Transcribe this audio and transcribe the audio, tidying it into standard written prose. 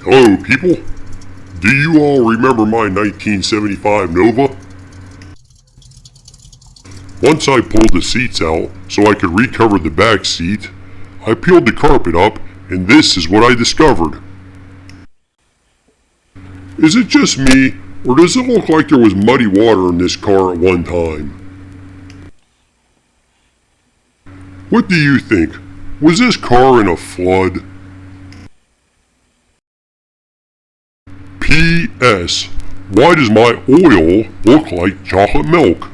Hello, people. Do you all remember my 1975 Nova? Once I pulled the seats out so I could recover the back seat, I peeled the carpet up and this is what I discovered. Is it just me, or does it look like there was muddy water in this car at one time? What do you think? Was this car in a flood? P.S. Why does my oil look like chocolate milk?